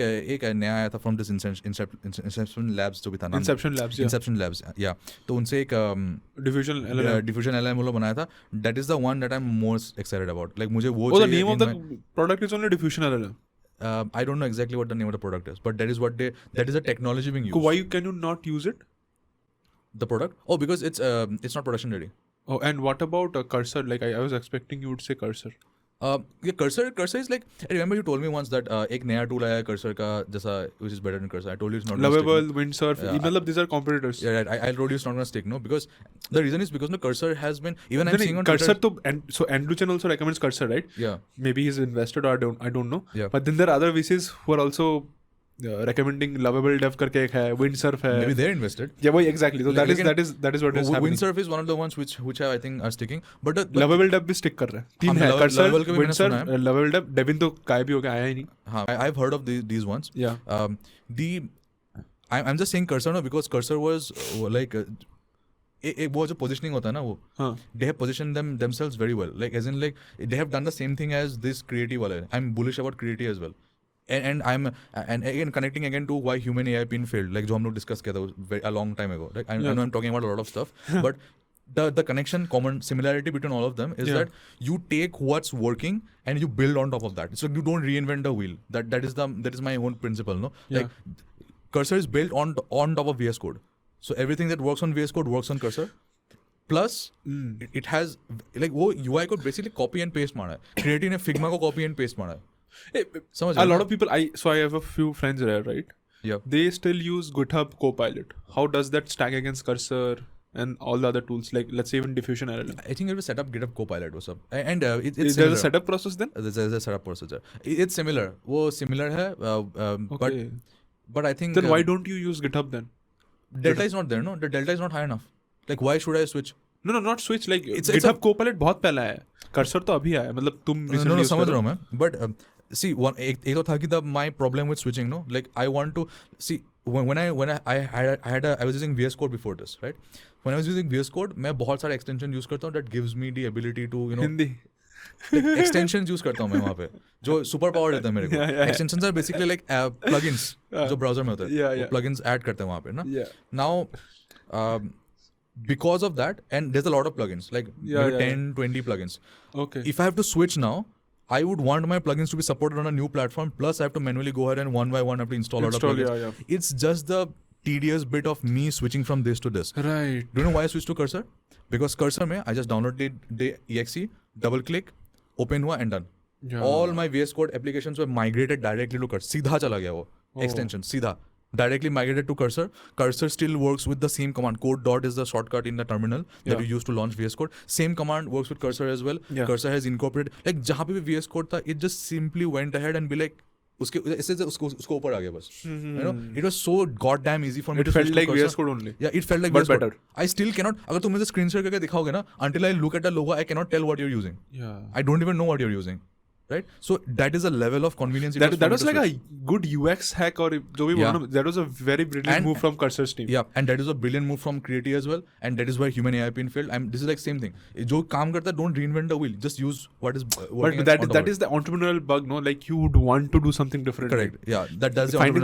एक नया आया था फ्रॉम दिस इंसेप्शन लैब्स जो भी था नाम, इंसेप्शन लैब्स या तो उनसे एक डिफ्यूजन LLM वो बनाया था. That is the one that I am most excited about. Like मुझे वो द चाहिए name of in the my- product is only diffusion LLM. I don't know exactly what the name of the product is, but that is a technology being used. Why can you not use it? The product? Oh, because it's not production ready. Oh, and what about Cursor? Like I was expecting you would say Cursor. Yeah, Cursor is like, I remember you told me once that एक नया tool आया है Cursor का जैसा, which is better than Cursor. I told you it's not gonna stick, Lovable, no? Windsurf, Yeah, मतलब these are competitors. Yeah, right. I told you it's not gonna stick, no? Because the reason is because no, Cursor has been, even I'm seeing on Cursor Twitter. तो so Andrew Chen also recommends Cursor, right? Yeah. Maybe he's invested or I don't know. Yeah. But then there are other VCs who are also recommending Lovable Dev करके एक है, Windsurf है. Maybe they're invested. Yeah, well, exactly. So that is what is happening. Windsurf is one of the ones which I think are sticking. But Lovable Dev भी stick कर रहे हैं. तीन है, Cursor, Windsurf, Lovable Dev. Devin तो गायब ही हो गया, आया ही नहीं. हाँ, I've heard of these ones. Yeah. I'm just saying Cursor no, because Cursor was like एक वो जो positioning होता है ना वो, they have positioned themselves very well. Like as in like they have done the same thing as this Creative वाले. I'm bullish about Creative as well. And again connecting again to why human AI pin failed, like जो हम लोग discuss किया था a long time ago. Like I know I'm talking about a lot of stuff, but the connection, common similarity between all of them is that you take what's working and you build on top of that. So you don't reinvent the wheel. That is my own principle, no? Like Cursor is built on top of VS Code. So everything that works on VS Code works on Cursor. Plus it has like वो UI को basically copy and paste मारा है. Creative ने Figma को copy and paste मारा है. A lot of people, I have a few friends there, right? Yeah. They still use GitHub Copilot. How does that stack against Cursor and all the other tools, like let's say even Diffusion LLM? I think it was set up GitHub Copilot or something. And it's is there a setup process then? There's a setup procedure. It's similar. वो similar है. Okay. But I think then why don't you use GitHub then? Delta is not there, no? The delta is not high enough. Like why should I switch? No, not switch. Like GitHub Copilot बहुत पहला है. Cursor तो अभी आया. मतलब तुम recently use समझ रहा हूँ मैं. But see, एक तो था कि my problem with switching, no? Like I want to see when I was using VS Code before this, right? When I was using VS Code, मैं बहुत सारे extension use करता हूँ that gives me the ability to, you know, Hindi extensions use करता हूँ मैं वहाँ पे जो super power देता है मेरे को. Extensions are basically like plugins जो browser में होता है. Plugins add करते हैं वहाँ पे ना. Now because of that, and there's a lot of plugins, like 10, 20 plugins. Okay. If I have to switch now, I would want my plugins to be supported on a new platform. Plus, I have to manually go ahead and one by one have to install a lot of plugins. Yeah. It's just the tedious bit of me switching from this to this. Right. Do you know why I switched to Cursor? Because Cursor में I just downloaded the exe, double click, open हुआ and done. Yeah. All my VS Code applications were migrated directly to Cursor. सीधा चला गया वो extension, सीधा. Directly migrated to Cursor. Cursor still works with the same command. Code dot is the shortcut in the terminal that you use to launch VS Code. Same command works with Cursor as well. Yeah. Cursor has incorporated, like जहाँ पे भी VS Code था, it just simply went ahead and be like, उसको ऊपर आ गया बस. You know, it was so goddamn easy for me to switch to Cursor. It felt like VS Code only. Yeah, it felt like but VS better. Code. I still cannot. अगर तुम मुझे screen share करके दिखाओगे ना, until I look at the logo, I cannot tell what you're using. Yeah. I don't even know what you're using. Right, so that is a level of convenience. That was like a good UX hack, or जो भी बोलो, that was a very brilliant move from Cursor's team. Yeah, and that is a brilliant move from Creative as well, and that is where human AI pin failed. This is like same thing. जो काम करता है, don't reinvent the wheel. Just use what is working. But that is the entrepreneurial bug, no? Like you would want to do something different. Correct. Yeah, that's the finding